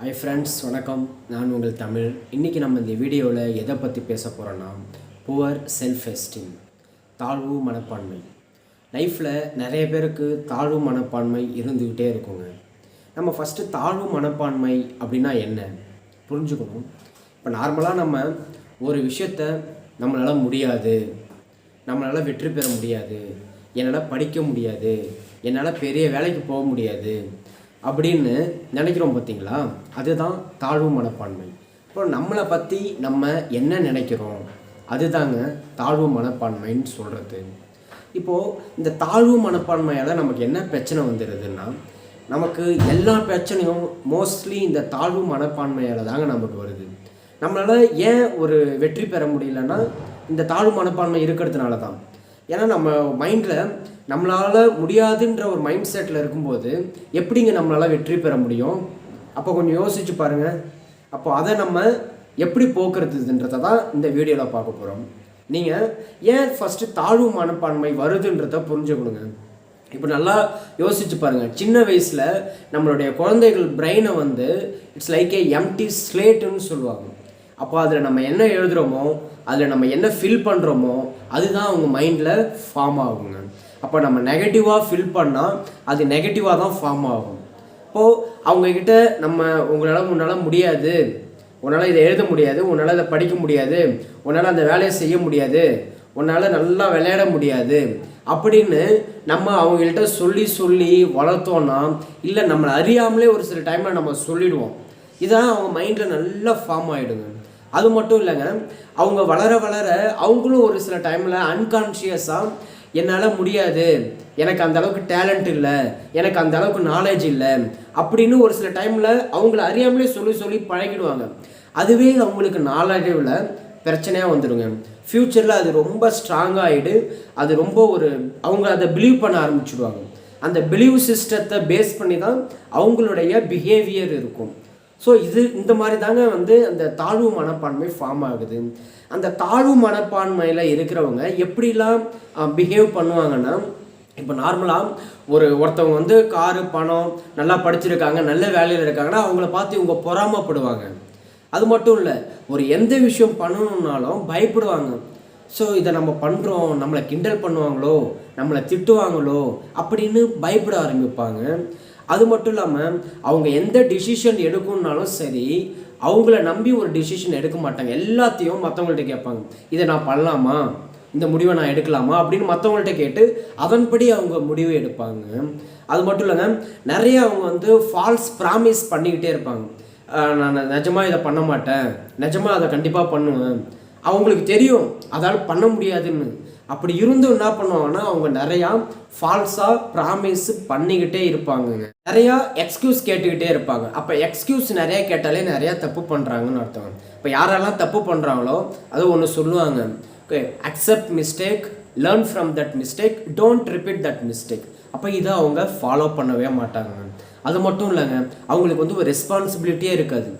Hi friends, வணக்கம். நான் உங்கள் தமிழ். இன்றைக்கி நம்ம இந்த வீடியோவில் எதை பற்றி பேச போகிறோன்னா புவர் செல்ஃப் எஸ்டீம், தாழ்வு மனப்பான்மை. லைஃப்பில் நிறைய பேருக்கு தாழ்வு மனப்பான்மை இருந்துக்கிட்டே இருக்குங்க. நம்ம ஃபஸ்ட்டு தாழ்வு மனப்பான்மை அப்படின்னா என்ன புரிஞ்சுக்கணும். இப்போ நார்மலாக நம்ம ஒரு விஷயத்த நம்மளால் முடியாது, நம்மளால் வெற்றி பெற முடியாது, என்னால் படிக்க முடியாது, என்னால் பெரிய வேலைக்கு போக முடியாது அப்படின்னு நினைக்கிறோம் பார்த்தீங்களா? அதுதான் தாழ்வு மனப்பான்மை. இப்போ நம்மளை பற்றி நம்ம என்ன நினைக்கிறோம் அதுதாங்க தாழ்வு மனப்பான்மைன்னு சொல்கிறது. இப்போது இந்த தாழ்வு மனப்பான்மையால் நமக்கு என்ன பிரச்சனை வந்துடுதுன்னா, நமக்கு எல்லா பிரச்சனையும் மோஸ்ட்லி இந்த தாழ்வு மனப்பான்மையால் தாங்க நமக்கு வருது. நம்மளால் ஏன் ஒரு வெற்றி பெற முடியலன்னா இந்த தாழ்வு மனப்பான்மை இருக்கிறதுனால தான். ஏன்னா நம்ம மைண்டில் நம்மளால் முடியாதுன்ற ஒரு மைண்ட் செட்டில் இருக்கும்போது எப்படிங்க நம்மளால் வெற்றி பெற முடியும்? அப்போ கொஞ்சம் யோசிச்சு பாருங்கள். அப்போ அதை நம்ம எப்படி போக்குறதுன்றதை தான் இந்த வீடியோவில் பார்க்க போகிறோம். நீங்கள் ஏன் ஃபஸ்ட்டு தாழ்வு மனப்பான்மை வருதுன்றதை புரிஞ்சுக்கணுங்க. இப்போ நல்லா யோசிச்சு பாருங்கள். சின்ன வயசில் நம்மளுடைய குழந்தைகள் பிரெயினை இட்ஸ் லைக் ஏ எம்டி ஸ்லேட்டுன்னு சொல்லுவாங்க. அப்போ அதில் நம்ம என்ன எழுதுகிறோமோ, அதில் நம்ம என்ன ஃபில் பண்ணுறோமோ அதுதான் அவங்க மைண்டில் ஃபார்ம் ஆகுங்க. அப்போ நம்ம நெகட்டிவாக ஃபில் பண்ணால் அது நெகட்டிவாக தான் ஃபார்ம் ஆகும். இப்போது அவங்கக்கிட்ட நம்ம உன்னால் முடியாது, உன்னால் இதை எழுத முடியாது, உன்னால் இதை படிக்க முடியாது, உன்னால் அந்த வேலையை செய்ய முடியாது, உன்னால் நல்லா விளையாட முடியாது அப்படின்னு நம்ம அவங்கள்ட்ட சொல்லி வளர்த்தோன்னா, இல்லை நம்மளை அறியாமலே ஒரு சில டைமில் நம்ம சொல்லிடுவோம். இதான் அவங்க மைண்டில் நல்லா ஃபார்ம் ஆகிடுங்க. அது மட்டும் இல்லைங்க, அவங்க வளர அவங்களும் ஒரு சில டைமில் அன்கான்ஷியஸாக என்னால் முடியாது, எனக்கு அந்த அளவுக்கு டேலண்ட் இல்லை, எனக்கு அந்த அளவுக்கு நாலேஜ் இல்லை அப்படின்னு ஒரு சில டைமில் அவங்கள அறியாமலே சொல்லி பழகிடுவாங்க. அதுவே அவங்களுக்கு நாளடைவில் பிரச்சனையாக வந்துடுங்க. ஃப்யூச்சரில் அது ரொம்ப ஸ்ட்ராங்காகிடு, அது ரொம்ப அவங்க அதை பிலீவ் பண்ண ஆரம்பிச்சுடுவாங்க. அந்த பிலீவ் சிஸ்டத்தை பேஸ் பண்ணி தான் அவங்களுடைய பிஹேவியர் இருக்கும். ஸோ இந்த மாதிரி தாங்க அந்த தாழ்வு மனப்பான்மை ஃபார்ம் ஆகுது. அந்த தாழ்வு மனப்பான்மையில் இருக்கிறவங்க எப்படிலாம் பிஹேவ் பண்ணுவாங்கன்னா, இப்போ நார்மலாக ஒருத்தவங்க காரு பணம் நல்லா படிச்சிருக்காங்க, நல்ல வேலையில் இருக்காங்கன்னா அவங்கள பார்த்து இவங்க பொறாமப்படுவாங்க. அது மட்டும் இல்லை, எந்த விஷயம் பண்ணணுன்னாலும் பயப்படுவாங்க. ஸோ இதை நம்ம பண்ணுறோம், நம்மளை கிண்டல் பண்ணுவாங்களோ, நம்மளை திட்டுவாங்களோ அப்படின்னு பயப்பட ஆரம்பிப்பாங்க. அது மட்டும் இல்லாமல் அவங்க எந்த டிசிஷன் எடுக்கணுன்னாலும் சரி, அவங்கள நம்பி ஒரு டிசிஷன் எடுக்க மாட்டாங்க. எல்லாத்தையும் மற்றவங்கள்ட்ட கேட்பாங்க, இதை நான் பண்ணலாமா, இந்த முடிவை நான் எடுக்கலாமா அப்படின்னு மற்றவங்கள்ட்ட கேட்டு அதன்படி அவங்க முடிவு எடுப்பாங்க. அது மட்டும் இல்லைங்க, நிறைய அவங்க ஃபால்ஸ் ப்ராமிஸ் பண்ணிக்கிட்டே இருப்பாங்க. நான் நிஜமாக இதை பண்ண மாட்டேன், நிஜமாக அதை கண்டிப்பாக பண்ணுவேன். அவங்களுக்கு தெரியும் அதால் பண்ண முடியாதுன்னு. அப்படி இருந்தும் என்ன பண்ணுவாங்கன்னா, அவங்க நிறையா ஃபால்ஸாக ப்ராமிஸ் பண்ணிக்கிட்டே இருப்பாங்க. நிறையா எக்ஸ்கியூஸ் கேட்டுக்கிட்டே இருப்பாங்க. அப்போ எக்ஸ்கியூஸ் நிறையா கேட்டாலே நிறையா தப்பு பண்ணுறாங்கன்னு அர்த்தம். இப்போ யாரெல்லாம் தப்பு பண்ணுறாங்களோ அது ஒன்று சொல்லுவாங்க, okay, accept mistake, learn from that mistake, don't repeat that mistake. அப்போ இதை அவங்க ஃபாலோ பண்ணவே மாட்டாங்க. அது மட்டும் இல்லைங்க, அவங்களுக்கு ஒரு ரெஸ்பான்சிபிலிட்டியே இருக்காது.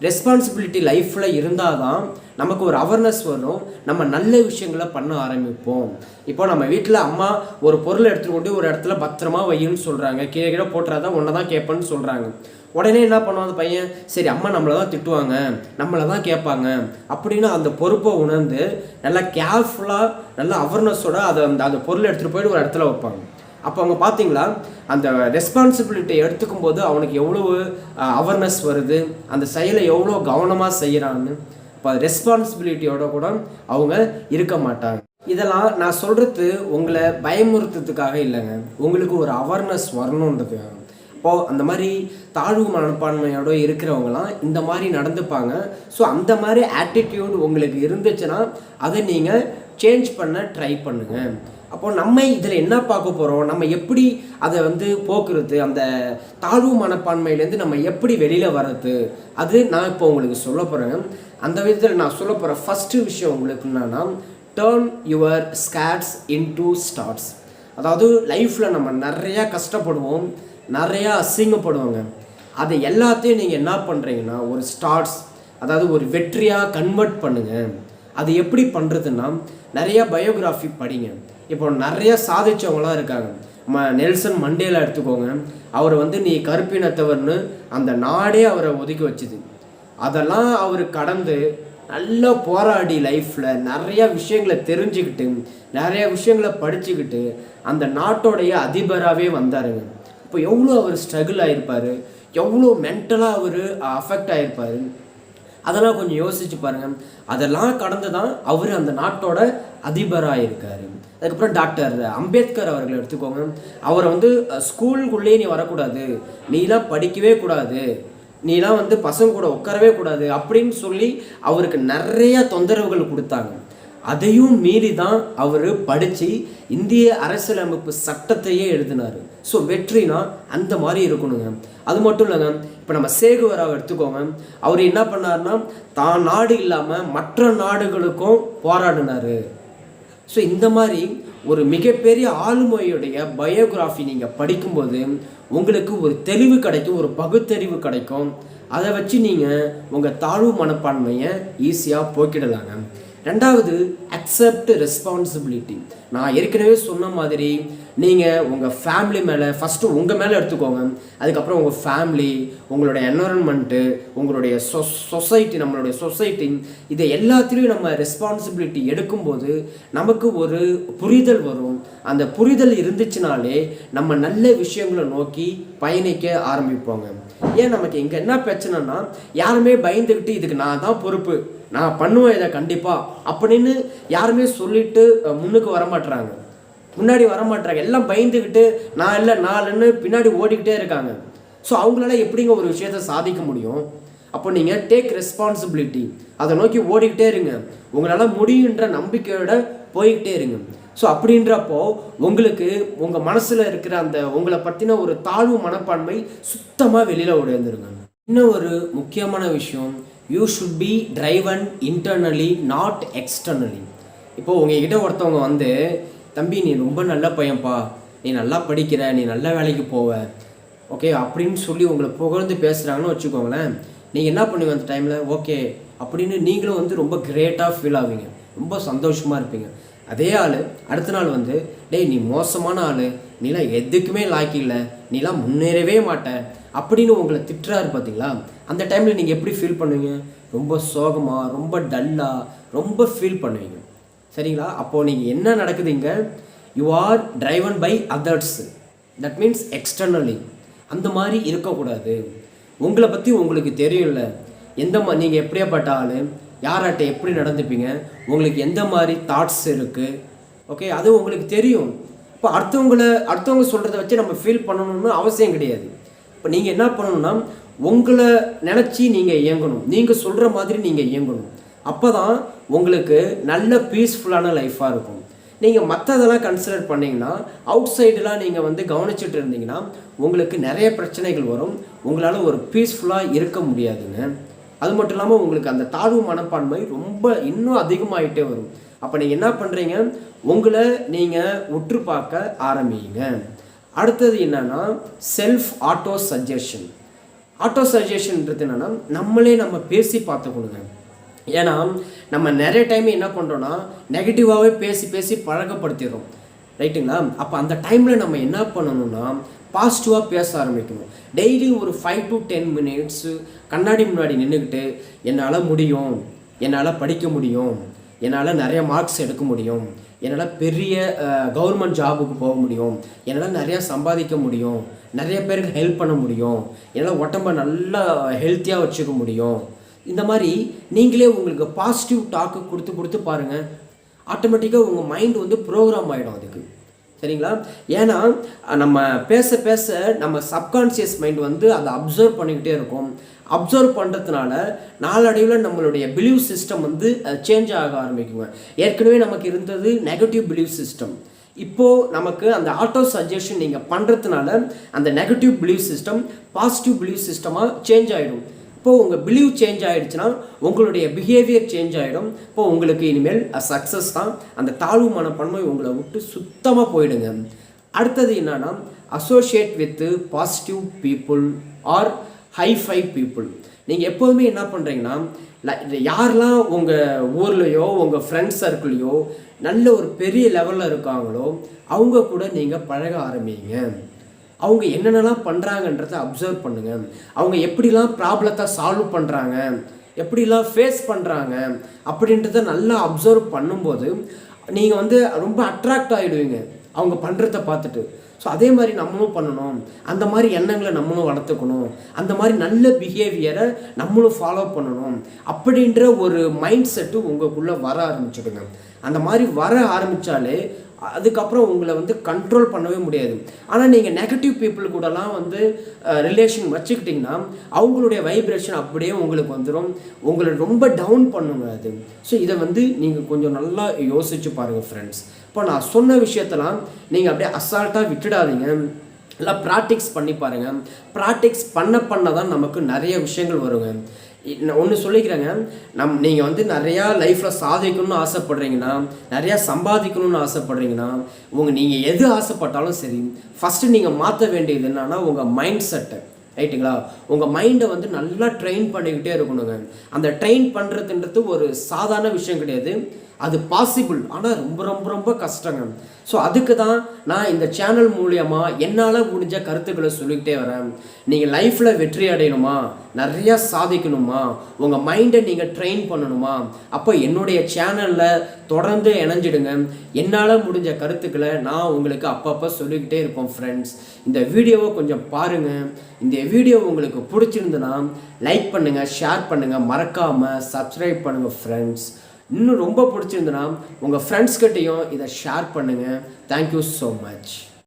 ரெஸ்பான்சிபிலிட்டி லைஃப்பில் இருந்தால் தான் நமக்கு ஒரு அவேர்னஸ் வரும், நம்ம நல்ல விஷயங்களை பண்ண ஆரம்பிப்போம். இப்போ நம்ம வீட்டில் அம்மா ஒரு பொருளை எடுத்துகிட்டு கொண்டு ஒரு இடத்துல பத்திரமா வையின்னு சொல்கிறாங்க, கீழே போட்டுறாதான் ஒன்றை தான் கேட்பேன்னு சொல்கிறாங்க. உடனே என்ன பண்ணுவான் அந்த பையன், சரி அம்மா நம்மளை தான் திட்டுவாங்க, நம்மளை தான் கேட்பாங்க அப்படின்னு அந்த பொறுப்பை உணர்ந்து நல்லா கேர்ஃபுல்லாக நல்லா அவேர்னஸோட அந்த பொருளை எடுத்துகிட்டு போயிட்டு ஒரு இடத்துல வைப்பாங்க. அப்போ அவங்க பார்த்தீங்களா, அந்த ரெஸ்பான்சிபிலிட்டி எடுத்துக்கும் போது அவனுக்கு எவ்வளோ அவேர்னஸ் வருது, அந்த செயலை எவ்வளோ கவனமாக செய்கிறான்னு. இப்போ ரெஸ்பான்சிபிலிட்டியோட கூட அவங்க இருக்க மாட்டாங்க. இதெல்லாம் நான் சொல்கிறது உங்களை பயமுறுத்துறதுக்காக இல்லைங்க, உங்களுக்கு ஒரு அவேர்னஸ் வரணுன்றதுக்காக. இப்போது அந்த மாதிரி தாழ்வு மனப்பான்மையோடு இருக்கிறவங்களாம் இந்த மாதிரி நடந்துப்பாங்க. ஸோ அந்த மாதிரி ஆட்டிடியூட் உங்களுக்கு இருந்துச்சுன்னா அதை நீங்கள் சேஞ்ச் பண்ண ட்ரை பண்ணுங்கள். அப்போது நம்ம இதில் என்ன பார்க்க போகிறோம், நம்ம எப்படி அதை போக்குறது, அந்த தாழ்வு மனப்பான்மையிலேருந்து நம்ம எப்படி வெளியில் வர்றது, அது நான் இப்போ உங்களுக்கு சொல்ல போகிறேன். அந்த விதத்தில் நான் சொல்ல போகிற ஃபஸ்ட்டு விஷயம் உங்களுக்கு என்னன்னா, turn your skates into starts. அதாவது லைஃப்பில் நம்ம நிறையா கஷ்டப்படுவோம், நிறையா அசிங்கப்படுவோங்க. அதை எல்லாத்தையும் நீங்கள் என்ன பண்ணுறீங்கன்னா ஒரு ஸ்டார்ட்ஸ், அதாவது ஒரு வெற்றியாக கன்வெர்ட் பண்ணுங்கள். அது எப்படி பண்ணுறதுன்னா, நிறையா பயோகிராஃபி படிங்க. இப்போ நிறைய சாதிச்சவங்களாம் இருக்காங்க. நெல்சன் மண்டேலா எடுத்துக்கோங்க, அவர் வந்து நீ கருப்பினத்தவர்னு அந்த நாடே அவரை ஒதுக்கி வச்சுது. அதெல்லாம் அவர் கடந்து நல்லா போராடி லைஃப்பில் நிறையா விஷயங்களை தெரிஞ்சுக்கிட்டு நிறையா விஷயங்களை படிச்சுக்கிட்டு அந்த நாட்டோடைய அதிபராகவே வந்தாருங்க. இப்போ எவ்வளோ அவர் ஸ்ட்ரகிள் ஆகிருப்பார், எவ்வளோ மென்டலாக அவர் அஃபெக்ட் ஆகிருப்பார், அதெல்லாம் கொஞ்சம் யோசிச்சு பாருங்கள். அதெல்லாம் கடந்து தான் அவர் அந்த நாட்டோட அதிபராக இருக்கார். அதுக்கப்புறம் டாக்டர் அம்பேத்கர் அவர்கள் எடுத்துக்கோங்க, அவரை வந்து ஸ்கூலுக்குள்ளேயே நீ வரக்கூடாது, நீலாம் படிக்கவே கூடாது, நீலாம் வந்து பசங்க கூட உட்காரவே கூடாது அப்படின்னு சொல்லி அவருக்கு நிறைய தொந்தரவுகள் கொடுத்தாங்க. அதையும் மீறி தான் அவர் படித்து இந்திய அரசியலமைப்பு சட்டத்தையே எழுதினார். ஸோ வெற்றினா அந்த மாதிரி இருக்கணுங்க. அது மட்டும் இல்லைங்க, இப்போ நம்ம சேகுவராவை எடுத்துக்கோங்க, அவர் என்ன பண்ணார்னா தான் நாடு இல்லாமல் மற்ற நாடுகளுக்கும் போராடினார். ஸோ இந்த மாதிரி ஒரு மிகப்பெரிய ஆளுமையுடைய பயோகிராஃபி நீங்கள் படிக்கும்போது உங்களுக்கு ஒரு தெளிவு கிடைக்கும், ஒரு பகுத்தறிவு கிடைக்கும். அதை வச்சு நீங்கள் உங்கள் தாழ்வு மனப்பான்மையை ஈஸியாக போக்கிடலாங்க. ரெண்டாவது, அக்செப்ட் ரெஸ்பான்சிபிலிட்டி. நான் ஏற்கனவே சொன்ன மாதிரி நீங்கள் உங்கள் ஃபேமிலி மேலே ஃபஸ்ட்டு உங்கள் மேலே எடுத்துக்கோங்க, அதுக்கப்புறம் உங்கள் ஃபேமிலி, உங்களுடைய என்வரன்மெண்ட்டு, உங்களுடைய சொசைட்டி, நம்மளுடைய சொசைட்டி, இதை எல்லாத்துலேயும் நம்ம ரெஸ்பான்சிபிலிட்டி எடுக்கும்போது நமக்கு ஒரு புரிதல் வரும். அந்த புரிதல் இருந்துச்சுனாலே நம்ம நல்ல விஷயங்களை நோக்கி பயணிக்க ஆரம்பிப்போங்க. ஏன் நமக்கு இங்கே என்ன பிரச்சனைனா, யாருமே பயந்துக்கிட்டு இதுக்கு நான் தான் பொறுப்பு, நான் பண்ணுவேன் இதை கண்டிப்பாக அப்படின்னு யாருமே சொல்லிட்டு முன்னுக்கு வரமாட்டுறாங்க, முன்னாடி வரமாட்டாங்க. எல்லாம் பயந்துக்கிட்டு நான் இல்லை நாலுன்னு பின்னாடி ஓடிக்கிட்டே இருக்காங்க. ஸோ அவங்களால எப்படிங்க ஒரு விஷயத்த சாதிக்க முடியும்? அப்போ நீங்கள் டேக் ரெஸ்பான்சிபிலிட்டி, அதை நோக்கி ஓடிக்கிட்டே இருங்க, உங்களால் முடியுன்ற நம்பிக்கையோட போய்கிட்டே இருங்க. ஸோ அப்படின்றப்போ உங்களுக்கு உங்கள் மனசில் இருக்கிற அந்த உங்களை பற்றின ஒரு தாழ்வு மனப்பான்மை சுத்தமாக வெளியில் உடைந்துருங்க. இன்னும் ஒரு முக்கியமான விஷயம், you should be driven internally not externally. இப்போது உங்ககிட்ட ஒருத்தவங்க வந்து, தம்பி நீ ரொம்ப நல்ல பையன்ப்பா, நீ நல்லா படிக்கிற, நீ நல்ல வேலைக்கு போவ, ஓகே அப்படின்னு சொல்லி உங்களை புகழ்ந்து பேசுகிறாங்கன்னு வச்சுக்கோங்களேன். நீங்கள் என்ன பண்ணுவீங்க அந்த டைமில்? ஓகே அப்படின்னு நீங்களும் வந்து ரொம்ப கிரேட்டாக ஃபீல் ஆவீங்க, ரொம்ப சந்தோஷமாக இருப்பீங்க. அதே ஆள் அடுத்த நாள் வந்து, டேய் நீ மோசமான ஆள், நீலாம் எதுக்குமே லாய்க்கு இல்லை, நீலாம் முன்னேறவே மாட்டேன் அப்படின்னு உங்களை திட்டுறாரு பார்த்தீங்களா? அந்த டைமில் நீங்கள் எப்படி ஃபீல் பண்ணுவீங்க? ரொம்ப சோகமாக, ரொம்ப டல்லாக, ரொம்ப ஃபீல் பண்ணுவீங்க. சரிங்களா? அப்போது நீங்கள் என்ன நடக்குதுங்க, you are driven by others, that means externally. அந்த மாதிரி இருக்கக்கூடாது. உங்களை பற்றி உங்களுக்கு தெரியும்ல, நீங்கள் எப்படியாப்பட்ட ஆள், யார்கிட்ட எப்படி நடந்துப்பீங்க, உங்களுக்கு எந்த மாதிரி தாட்ஸ் இருக்குது, ஓகே அது உங்களுக்கு தெரியும். இப்போ அடுத்தவங்க சொல்கிறத வச்சு நம்ம ஃபீல் பண்ணணும்னு அவசியம் கிடையாது. இப்போ நீங்கள் என்ன பண்ணணும்னா, உங்களை நினச்சி நீங்கள் இயங்கணும், நீங்கள் சொல்கிற மாதிரி நீங்கள் இயங்கணும். அப்போ தான் உங்களுக்கு நல்ல பீஸ்ஃபுல்லான லைஃப்பாக இருக்கும். நீங்கள் மற்றதெல்லாம் கன்சிடர் பண்ணிங்கன்னா, அவுட் சைடெலாம் நீங்கள் வந்து கவனிச்சுட்டு இருந்தீங்கன்னா உங்களுக்கு நிறைய பிரச்சனைகள் வரும், உங்களால் ஒரு பீஸ்ஃபுல்லாக இருக்க முடியாதுங்க. அது மட்டும் இல்லாமல் உங்களுக்கு அந்த தாழ்வு மனப்பான்மை ரொம்ப இன்னும் அதிகமாகிட்டே வரும். அப்போ நீங்கள் என்ன பண்ணுறீங்க, உங்களை நீங்கள் உற்று பார்க்க ஆரம்பிங்க. அடுத்தது என்னென்னா, செல்ஃப் ஆட்டோ சஜஷன். ஆட்டோ சஜஷன்ன்றது என்னென்னா, நம்ம பேசி பார்த்துக்கணுங்க. ஏன்னா நம்ம நிறைய டைம் என்ன பண்ணுறோன்னா, நெகட்டிவாகவே பேசி பழக்கப்படுத்திடுறோம், ரைட்டுங்களா? அப்போ அந்த டைமில் நம்ம என்ன பண்ணணும்னா, பாசிட்டிவாக பேச ஆரம்பிக்கணும். டெய்லி ஒரு 5 to 10 minutes கண்ணாடி முன்னாடி நின்றுக்கிட்டு, என்னால் முடியும், என்னால் படிக்க முடியும், என்னால் நிறைய மார்க்ஸ் எடுக்க முடியும், என்னால் பெரிய கவர்மெண்ட் ஜாபுக்கு போக முடியும், என்னால் நிறையா சம்பாதிக்க முடியும், நிறைய பேருக்கு ஹெல்ப் பண்ண முடியும், என்னால் உடம்ப நல்லா ஹெல்த்தியாக வச்சுக்க முடியும். இந்த மாதிரி நீங்களே உங்களுக்கு பாசிட்டிவ் டாக்கு கொடுத்து பாருங்கள். ஆட்டோமேட்டிக்காக உங்கள் மைண்ட் வந்து ப்ரோக்ராம் ஆகிடும் அதுக்கு. சரிங்களா? ஏன்னா நம்ம பேச நம்ம சப்கான்ஷியஸ் மைண்ட் வந்து அதை அப்சர்வ் பண்ணிக்கிட்டே இருக்கும். அப்சர்வ் பண்ணுறதுனால நாளடைவில் நம்மளுடைய பிலீவ் சிஸ்டம் வந்து சேஞ்ச் ஆக ஆரம்பிக்குங்க. ஏற்கனவே நமக்கு இருந்தது நெகட்டிவ் பிலீவ் சிஸ்டம், இப்போது நமக்கு அந்த ஆட்டோ சஜஷன் நீங்கள் பண்ணுறதுனால அந்த negative believe system positive believe சிஸ்டமாக சேஞ்ச் ஆகிடும். இப்போது உங்கள் பிலீவ் சேஞ்ச் ஆகிடுச்சுன்னா உங்களுடைய பிஹேவியர் சேஞ்ச் ஆகிடும். இப்போது உங்களுக்கு இனிமேல் சக்ஸஸ் தான். அந்த தாழ்வு மனப்பான்மை உங்களை விட்டு சுத்தமாக போயிடுங்க. அடுத்தது என்னன்னா, associate with positive people or hi-fi people. நீங்கள் எப்போதுமே என்ன பண்ணுறீங்கன்னா, யாரெல்லாம் உங்கள் ஊர்லேயோ உங்கள் ஃப்ரெண்ட்ஸ் சர்க்கிள்லையோ நல்ல ஒரு பெரிய லெவலில் இருக்காங்களோ அவங்க கூட நீங்கள் பழக ஆரம்பிங்க. அவங்க என்னென்னலாம் பண்ணுறாங்கன்றதை அப்சர்வ் பண்ணுங்கள். அவங்க எப்படிலாம் ப்ராப்ளத்தை சால்வ் பண்ணுறாங்க, எப்படிலாம் ஃபேஸ் பண்ணுறாங்க அப்படின்றத நல்லா அப்சர்வ் பண்ணும்போது நீங்கள் வந்து ரொம்ப அட்ராக்ட் ஆகிடுவீங்க அவங்க பண்ணுறத பார்த்துட்டு. ஸோ அதே மாதிரி நம்மளும் பண்ணணும், அந்த மாதிரி எண்ணங்களை நம்மளும் வளர்த்துக்கணும், அந்த மாதிரி நல்ல பிஹேவியரை நம்மளும் ஃபாலோ பண்ணணும் அப்படின்ற ஒரு மைண்ட் செட்டு உங்களுக்குள்ளே வர ஆரம்பிச்சுடுங்க. அந்த மாதிரி வர ஆரம்பித்தாலே அதுக்கப்புறம் உங்களை வந்து கண்ட்ரோல் பண்ணவே முடியாது. ஆனால் நீங்கள் நெகட்டிவ் பீப்புள் கூடலாம் வந்து ரிலேஷன் வச்சுக்கிட்டிங்கன்னா அவங்களுடைய வைப்ரேஷன் அப்படியே உங்களுக்கு வந்துடும், உங்களை ரொம்ப டவுன் பண்ணுங்க அது. ஸோ இதை வந்து நீங்கள் கொஞ்சம் நல்லா யோசிச்சு பாருங்கள் ஃப்ரெண்ட்ஸ். இப்போ நான் சொன்ன விஷயத்தெல்லாம் நீங்கள் அப்படியே அசால்ட்டாக விட்டுடாதீங்க, எல்லாம் ப்ராக்டிக்ஸ் பண்ணி பாருங்கள். ப்ராக்டிக்ஸ் பண்ண தான் நமக்கு நிறைய விஷயங்கள் வருங்க. ஒன்று சொல்லிக்கிறேங்க, நீங்கள் வந்து நிறையா லைஃப்பில் சாதிக்கணும்னு ஆசைப்படுறீங்கன்னா, நிறையா சம்பாதிக்கணும்னு ஆசைப்படுறீங்கன்னா, நீங்கள் எது ஆசைப்பட்டாலும் சரி, ஃபஸ்ட்டு நீங்கள் மாற்ற வேண்டியது என்னன்னா உங்கள் மைண்ட் செட்டை, ரைட்டுங்களா? உங்கள் மைண்டை வந்து நல்லா ட்ரெயின் பண்ணிக்கிட்டே இருக்கணுங்க. அந்த ட்ரெயின் பண்ணுறதுன்றது ஒரு சாதாரண விஷயம் கிடையாது, அது பாசிபிள், ஆனால் ரொம்ப ரொம்ப ரொம்ப கஷ்டங்க. ஸோ அதுக்கு தான் நான் இந்த சேனல் மூலியமாக என்னால் முடிஞ்ச கருத்துக்களை சொல்லிக்கிட்டே வரேன். நீங்கள் லைஃப்பில் வெற்றி அடையணுமா, நிறையா சாதிக்கணுமா, உங்கள் மைண்டை நீங்கள் ட்ரெயின் பண்ணணுமா, அப்போ என்னுடைய சேனலில் தொடர்ந்து இணைஞ்சிடுங்க. என்னால் முடிஞ்ச கருத்துக்களை நான் உங்களுக்கு அப்பப்போ சொல்லிக்கிட்டே இருப்போம் ஃப்ரெண்ட்ஸ். இந்த வீடியோவை கொஞ்சம் பாருங்கள். இந்த வீடியோ உங்களுக்கு பிடிச்சிருந்துன்னா லைக் பண்ணுங்கள், ஷேர் பண்ணுங்கள், மறக்காமல் சப்ஸ்கிரைப் பண்ணுங்கள் ஃப்ரெண்ட்ஸ். இன்னும் ரொம்ப பிடிச்சிருந்துன்னா உங்கள் ஃப்ரெண்ட்ஸ்கிட்டையும் இதை ஷேர் பண்ணுங்கள். Thank you so much.